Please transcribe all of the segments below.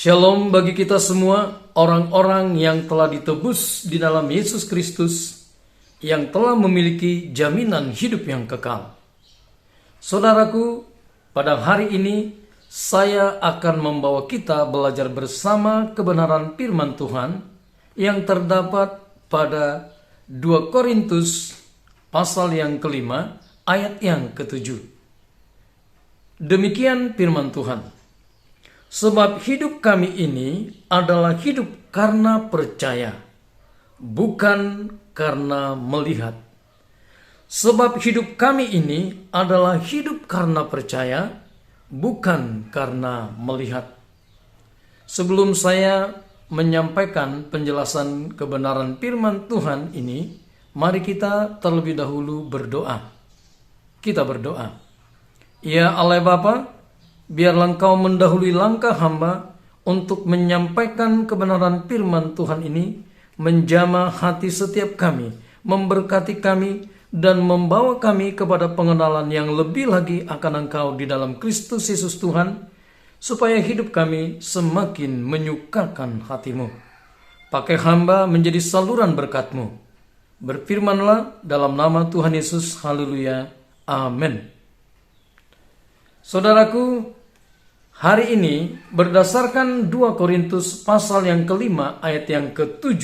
Shalom bagi kita semua, orang-orang yang telah ditebus di dalam Yesus Kristus, yang telah memiliki jaminan hidup yang kekal. Saudaraku, pada hari ini saya akan membawa kita belajar bersama kebenaran firman Tuhan yang terdapat pada 2 Korintus pasal yang kelima ayat yang ke-7. Demikian firman Tuhan. Sebab hidup kami ini adalah hidup karena percaya, bukan karena melihat. Sebab hidup kami ini adalah hidup karena percaya, bukan karena melihat. Sebelum saya menyampaikan penjelasan kebenaran firman Tuhan ini, mari kita terlebih dahulu berdoa. Kita berdoa. Ya Allah Bapa, biarlah Engkau mendahului langkah hamba untuk menyampaikan kebenaran firman Tuhan ini, menjamah hati setiap kami, memberkati kami, dan membawa kami kepada pengenalan yang lebih lagi akan Engkau di dalam Kristus Yesus Tuhan, supaya hidup kami semakin menyukakan hati-Mu. Pakai hamba menjadi saluran berkat-Mu. Berfirmanlah dalam nama Tuhan Yesus. Haleluya. Amin. Saudaraku, hari ini berdasarkan 2 Korintus pasal yang kelima ayat yang ke-7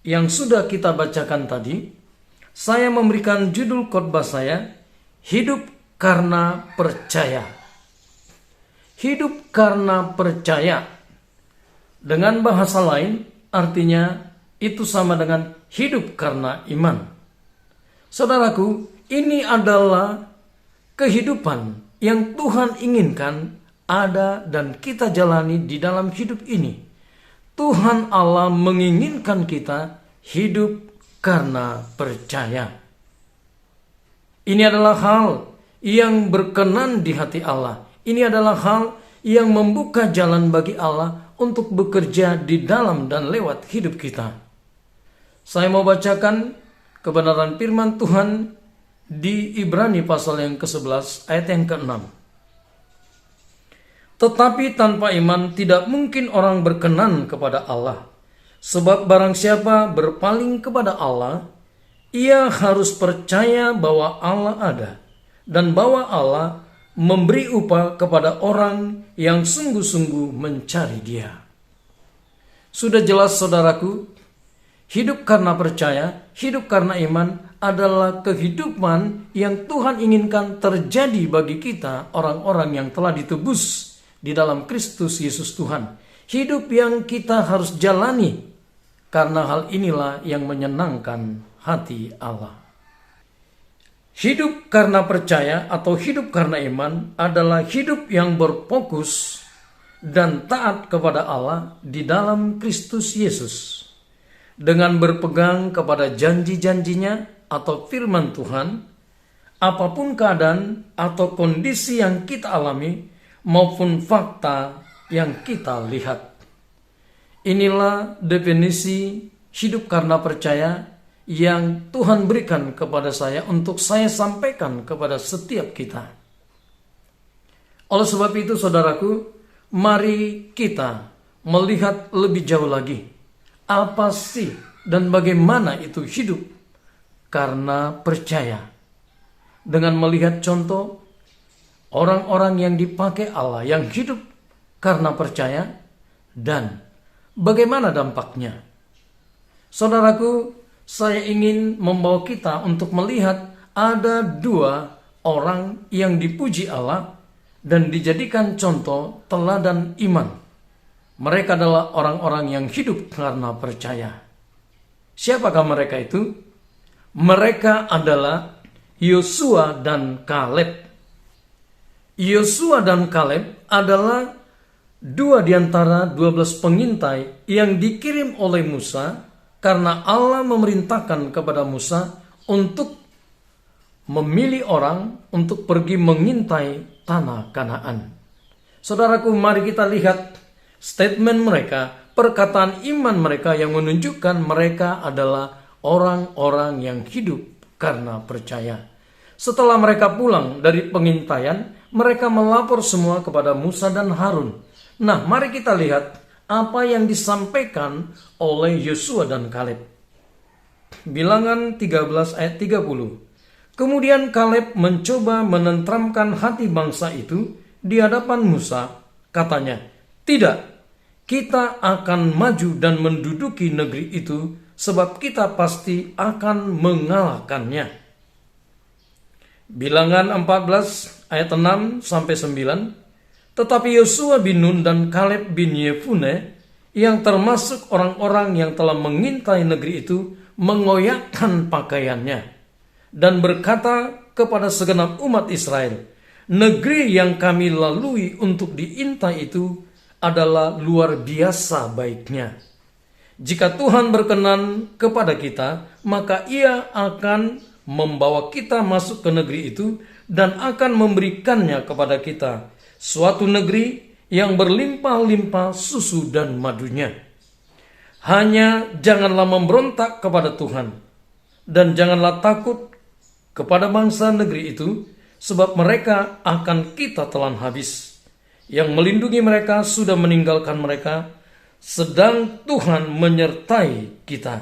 yang sudah kita bacakan tadi, saya memberikan judul khotbah saya, Hidup karena Percaya. Hidup karena percaya. Dengan bahasa lain, artinya itu sama dengan hidup karena iman. Saudaraku, ini adalah kehidupan yang Tuhan inginkan ada dan kita jalani di dalam hidup ini. Tuhan Allah menginginkan kita hidup karena percaya. Ini adalah hal yang berkenan di hati Allah. Ini adalah hal yang membuka jalan bagi Allah untuk bekerja di dalam dan lewat hidup kita. Saya mau bacakan kebenaran firman Tuhan di Ibrani pasal yang ke-11 ayat yang ke-6. Tetapi tanpa iman tidak mungkin orang berkenan kepada Allah. Sebab barang siapa berpaling kepada Allah, ia harus percaya bahwa Allah ada, dan bahwa Allah memberi upah kepada orang yang sungguh-sungguh mencari Dia. Sudah jelas saudaraku, hidup karena percaya, hidup karena iman adalah kehidupan yang Tuhan inginkan terjadi bagi kita, orang-orang yang telah ditebus di dalam Kristus Yesus Tuhan. Hidup yang kita harus jalani, karena hal inilah yang menyenangkan hati Allah. Hidup karena percaya atau hidup karena iman adalah hidup yang berfokus dan taat kepada Allah di dalam Kristus Yesus. Dengan berpegang kepada janji-janjinya atau firman Tuhan, apapun keadaan atau kondisi yang kita alami maupun fakta yang kita lihat. Inilah definisi hidup karena percaya yang Tuhan berikan kepada saya untuk saya sampaikan kepada setiap kita. Oleh sebab itu saudaraku, mari kita melihat lebih jauh lagi. Apa sih dan bagaimana itu hidup karena percaya? Dengan melihat contoh orang-orang yang dipakai Allah yang hidup karena percaya dan bagaimana dampaknya. Saudaraku, saya ingin membawa kita untuk melihat ada 2 orang yang dipuji Allah dan dijadikan contoh teladan iman. Mereka adalah orang-orang yang hidup karena percaya. Siapakah mereka itu? Mereka adalah Yosua dan Kaleb. Yosua dan Kaleb adalah 2 di antara 12 pengintai yang dikirim oleh Musa karena Allah memerintahkan kepada Musa untuk memilih orang untuk pergi mengintai tanah Kanaan. Saudaraku, mari kita lihat statement mereka, perkataan iman mereka yang menunjukkan mereka adalah orang-orang yang hidup karena percaya. Setelah mereka pulang dari pengintaian, mereka melapor semua kepada Musa dan Harun. Nah, mari kita lihat apa yang disampaikan oleh Yosua dan Kaleb. Bilangan 13 ayat 30. Kemudian Kaleb mencoba menenteramkan hati bangsa itu di hadapan Musa. Katanya, "Tidak, kita akan maju dan menduduki negeri itu, sebab kita pasti akan mengalahkannya." Bilangan 14 ayat 6 sampai 9. Tetapi Yosua bin Nun dan Kaleb bin Yefune, yang termasuk orang-orang yang telah mengintai negeri itu, mengoyakkan pakaiannya dan berkata kepada segenap umat Israel, "Negeri yang kami lalui untuk diintai itu adalah luar biasa baiknya. Jika Tuhan berkenan kepada kita, maka Ia akan membawa kita masuk ke negeri itu dan akan memberikannya kepada kita, suatu negeri yang berlimpah-limpah susu dan madunya. Hanya janganlah memberontak kepada Tuhan, dan janganlah takut kepada bangsa negeri itu, sebab mereka akan kita telan habis. Yang melindungi mereka sudah meninggalkan mereka, sedang Tuhan menyertai kita.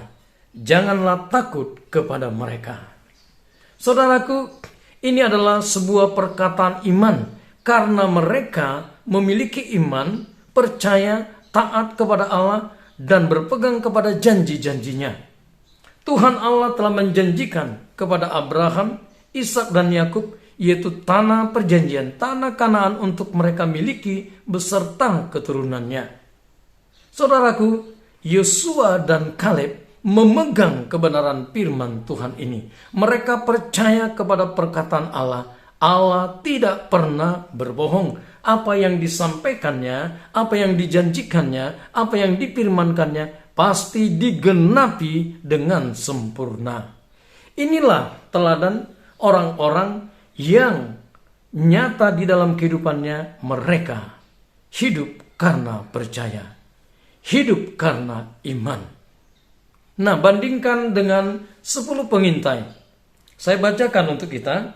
Janganlah takut kepada mereka." Saudaraku, ini adalah sebuah perkataan iman, karena mereka memiliki iman, percaya, taat kepada Allah, dan berpegang kepada janji-janjinya. Tuhan Allah telah menjanjikan kepada Abraham, Ishak dan Yakub, yaitu tanah perjanjian, tanah Kanaan untuk mereka miliki beserta keturunannya. Saudaraku, Yosua dan Kaleb memegang kebenaran firman Tuhan ini. Mereka percaya kepada perkataan Allah. Allah tidak pernah berbohong. Apa yang disampaikannya, apa yang dijanjikannya, apa yang difirmankannya, pasti digenapi dengan sempurna. Inilah teladan orang-orang yang nyata di dalam kehidupannya. Mereka hidup karena percaya, hidup karena iman. Nah, bandingkan dengan 10 pengintai. Saya bacakan untuk kita.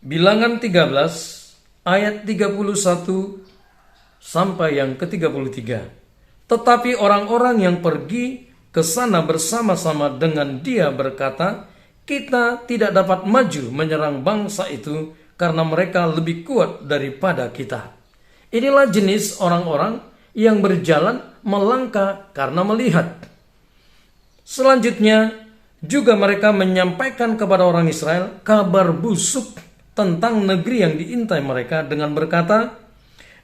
Bilangan 13 ayat 31 sampai yang ke-33. Tetapi orang-orang yang pergi ke sana bersama-sama dengan dia berkata, "Kita tidak dapat maju menyerang bangsa itu karena mereka lebih kuat daripada kita." Inilah jenis orang-orang yang berjalan melangkah karena melihat. Selanjutnya juga mereka menyampaikan kepada orang Israel kabar busuk tentang negeri yang diintai mereka dengan berkata,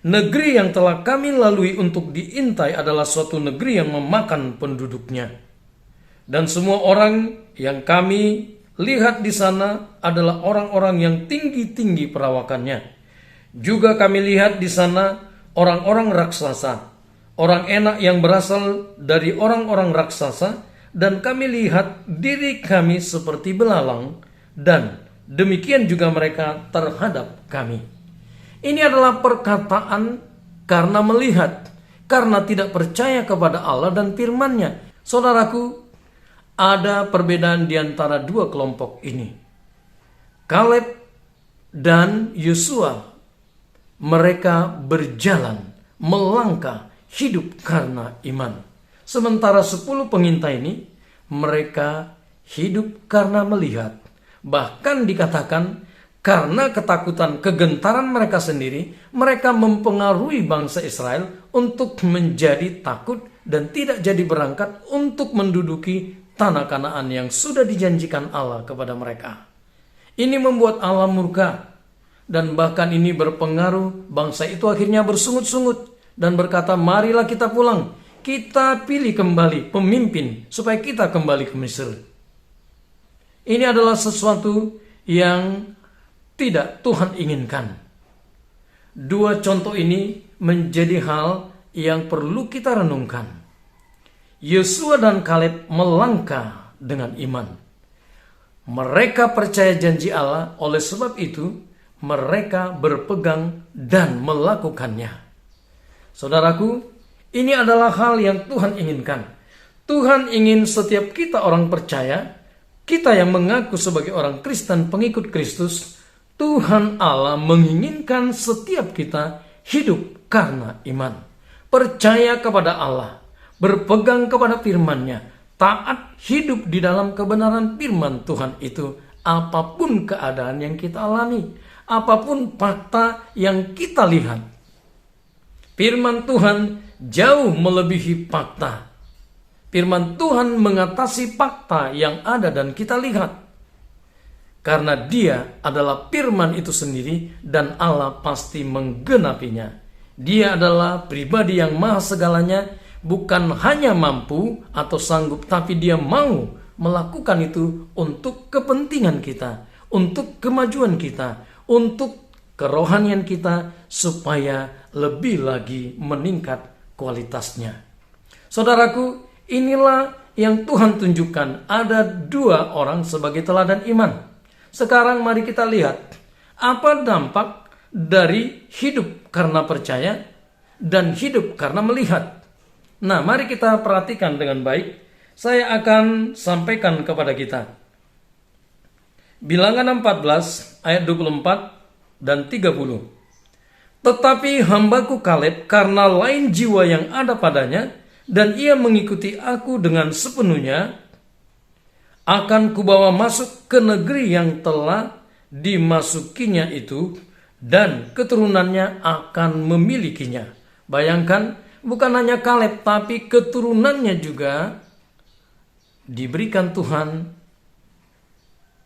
"Negeri yang telah kami lalui untuk diintai adalah suatu negeri yang memakan penduduknya. Dan semua orang yang kami lihat di sana adalah orang-orang yang tinggi-tinggi perawakannya. Juga kami lihat di sana orang-orang raksasa, orang enak yang berasal dari orang-orang raksasa, dan kami lihat diri kami seperti belalang, dan demikian juga mereka terhadap kami." Ini adalah perkataan karena melihat, karena tidak percaya kepada Allah dan firman-Nya. Saudaraku, ada perbedaan di antara dua kelompok ini. Kaleb dan Yosua, mereka berjalan, melangkah, hidup karena iman. Sementara 10 pengintai ini, mereka hidup karena melihat. Bahkan dikatakan karena ketakutan, kegentaran mereka sendiri, mereka mempengaruhi bangsa Israel untuk menjadi takut dan tidak jadi berangkat untuk menduduki tanah Kanaan yang sudah dijanjikan Allah kepada mereka. Ini membuat Allah murka, dan bahkan ini berpengaruh. Bangsa itu akhirnya bersungut-sungut dan berkata, "Marilah kita pulang, kita pilih kembali pemimpin supaya kita kembali ke Mesir." Ini adalah sesuatu yang tidak Tuhan inginkan. Dua contoh ini menjadi hal yang perlu kita renungkan. Yosua dan Kaleb melangkah dengan iman. Mereka percaya janji Allah, oleh sebab itu mereka berpegang dan melakukannya. Saudaraku, ini adalah hal yang Tuhan inginkan. Tuhan ingin setiap kita orang percaya, kita yang mengaku sebagai orang Kristen pengikut Kristus, Tuhan Allah menginginkan setiap kita hidup karena iman. Percaya kepada Allah, berpegang kepada firman-Nya, taat hidup di dalam kebenaran firman Tuhan itu, apapun keadaan yang kita alami, apapun fakta yang kita lihat. Firman Tuhan jauh melebihi fakta. Firman Tuhan mengatasi fakta yang ada dan kita lihat. Karena Dia adalah firman itu sendiri dan Allah pasti menggenapinya. Dia adalah pribadi yang maha segalanya, bukan hanya mampu atau sanggup, tapi Dia mau melakukan itu untuk kepentingan kita, untuk kemajuan kita, untuk kerohanian kita, supaya lebih lagi meningkat kualitasnya. Saudaraku, inilah yang Tuhan tunjukkan. Ada 2 orang sebagai teladan iman. Sekarang mari kita lihat apa dampak dari hidup karena percaya dan hidup karena melihat. Nah, mari kita perhatikan dengan baik. Saya akan sampaikan kepada kita. Bilangan 14 ayat 24 dan 30. Tetapi hambaku Kaleb, karena lain jiwa yang ada padanya, dan ia mengikuti aku dengan sepenuhnya, akan kubawa masuk ke negeri yang telah dimasukinya itu, dan keturunannya akan memilikinya. Bayangkan, bukan hanya Kaleb, tapi keturunannya juga diberikan Tuhan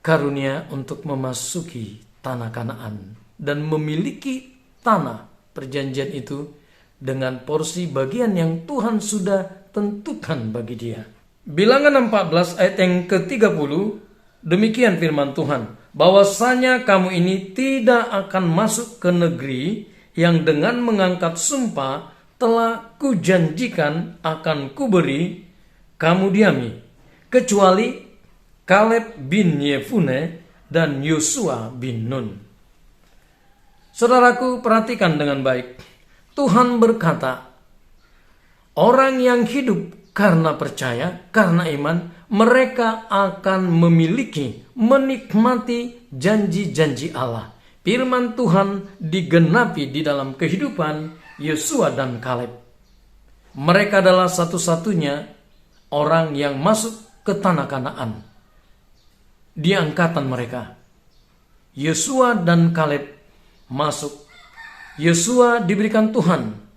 karunia untuk memasuki tanah Kanaan dan memiliki tanah perjanjian itu dengan porsi bagian yang Tuhan sudah tentukan bagi dia. Bilangan 14 ayat yang ke-30, demikian firman Tuhan, bahwasanya kamu ini tidak akan masuk ke negeri yang dengan mengangkat sumpah telah kujanjikan akan kuberi kamu diami, kecuali Kaleb bin Yefune dan Yosua bin Nun. Saudaraku, perhatikan dengan baik. Tuhan berkata, orang yang hidup karena percaya, karena iman, mereka akan memiliki, menikmati janji-janji Allah. Firman Tuhan digenapi di dalam kehidupan Yosua dan Kaleb. Mereka adalah satu-satunya orang yang masuk ke tanah Kanaan di angkatan mereka. Yosua dan Kaleb masuk. Yosua diberikan Tuhan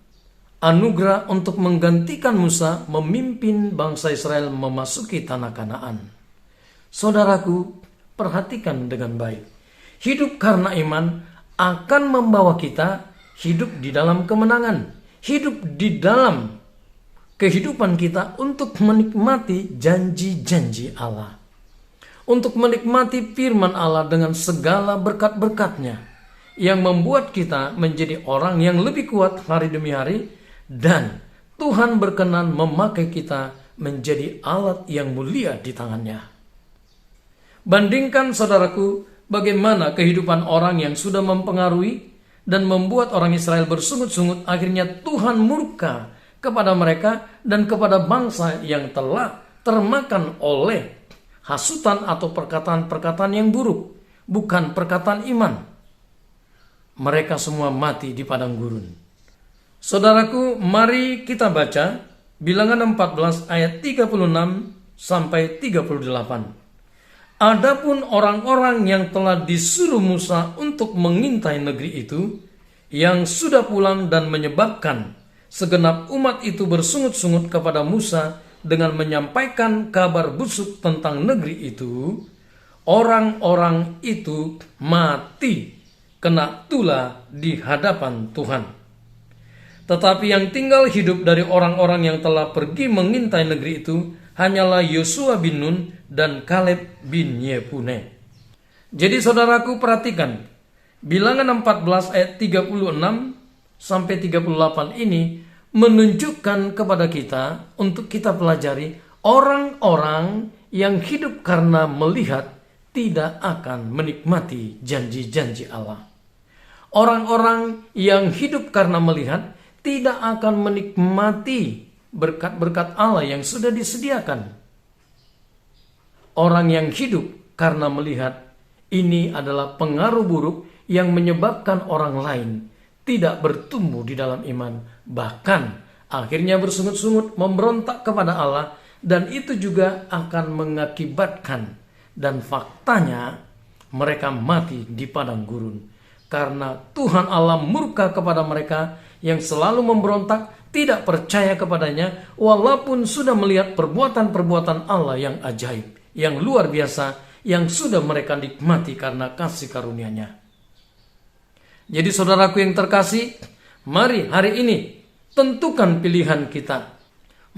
anugerah untuk menggantikan Musa memimpin bangsa Israel memasuki tanah Kanaan. Saudaraku, perhatikan dengan baik. Hidup karena iman akan membawa kita hidup di dalam kemenangan, hidup di dalam kehidupan kita untuk menikmati janji-janji Allah, untuk menikmati firman Allah dengan segala berkat-berkatnya yang membuat kita menjadi orang yang lebih kuat hari demi hari, dan Tuhan berkenan memakai kita menjadi alat yang mulia di tangannya. Bandingkan, saudaraku, bagaimana kehidupan orang yang sudah mempengaruhi dan membuat orang Israel bersungut-sungut, akhirnya Tuhan murka kepada mereka dan kepada bangsa yang telah termakan oleh hasutan atau perkataan-perkataan yang buruk, bukan perkataan iman. Mereka semua mati di padang gurun. Saudaraku, mari kita baca Bilangan 14 ayat 36 sampai 38. Adapun orang-orang yang telah disuruh Musa untuk mengintai negeri itu, yang sudah pulang dan menyebabkan segenap umat itu bersungut-sungut kepada Musa dengan menyampaikan kabar busuk tentang negeri itu, orang-orang itu mati kena tulah di hadapan Tuhan. Tetapi yang tinggal hidup dari orang-orang yang telah pergi mengintai negeri itu hanyalah Yosua bin Nun dan Kaleb bin Yefune. Jadi saudaraku, perhatikan, Bilangan 14 ayat 36 sampai 38 ini menunjukkan kepada kita untuk kita pelajari orang-orang yang hidup karena melihat tidak akan menikmati janji-janji Allah. Orang-orang yang hidup karena melihat tidak akan menikmati berkat-berkat Allah yang sudah disediakan. Orang yang hidup karena melihat Ini adalah pengaruh buruk yang menyebabkan orang lain tidak bertumbuh di dalam iman, bahkan akhirnya bersungut-sungut memberontak kepada Allah, dan itu juga akan mengakibatkan, dan faktanya mereka mati di padang gurun. Karena Tuhan Allah murka kepada mereka yang selalu memberontak, tidak percaya kepadanya, walaupun sudah melihat perbuatan-perbuatan Allah yang ajaib, yang luar biasa, yang sudah mereka nikmati karena kasih karunia-Nya. Jadi saudaraku yang terkasih, mari hari ini tentukan pilihan kita.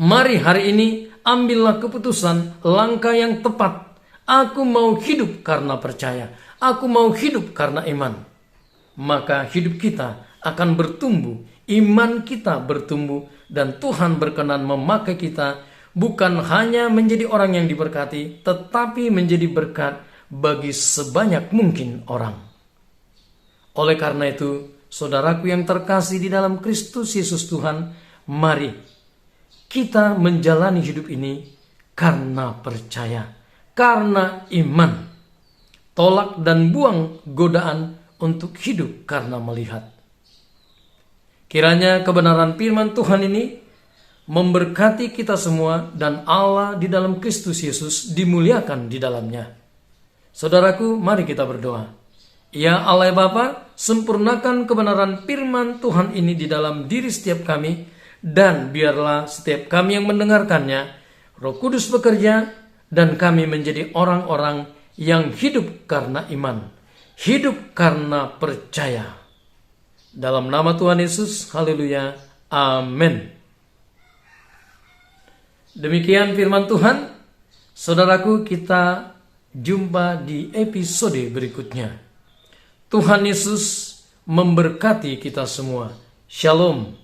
Mari hari ini ambillah keputusan, langkah yang tepat. Aku mau hidup karena percaya. Aku mau hidup karena iman. Maka hidup kita akan bertumbuh, iman kita bertumbuh, dan Tuhan berkenan memakai kita bukan hanya menjadi orang yang diberkati, tetapi menjadi berkat bagi sebanyak mungkin orang. Oleh karena itu, saudaraku yang terkasih di dalam Kristus Yesus Tuhan, mari kita menjalani hidup ini karena percaya, karena iman. Tolak dan buang godaan untuk hidup karena melihat. Kiranya kebenaran firman Tuhan ini memberkati kita semua, dan Allah di dalam Kristus Yesus dimuliakan di dalamnya. Saudaraku, mari kita berdoa. Ya Allah Bapa, sempurnakan kebenaran firman Tuhan ini di dalam diri setiap kami, dan biarlah setiap kami yang mendengarkannya, Roh Kudus bekerja, dan kami menjadi orang-orang yang hidup karena iman, hidup karena percaya. Dalam nama Tuhan Yesus, haleluya, amin. Demikian firman Tuhan. Saudaraku, kita jumpa di episode berikutnya. Tuhan Yesus memberkati kita semua. Shalom.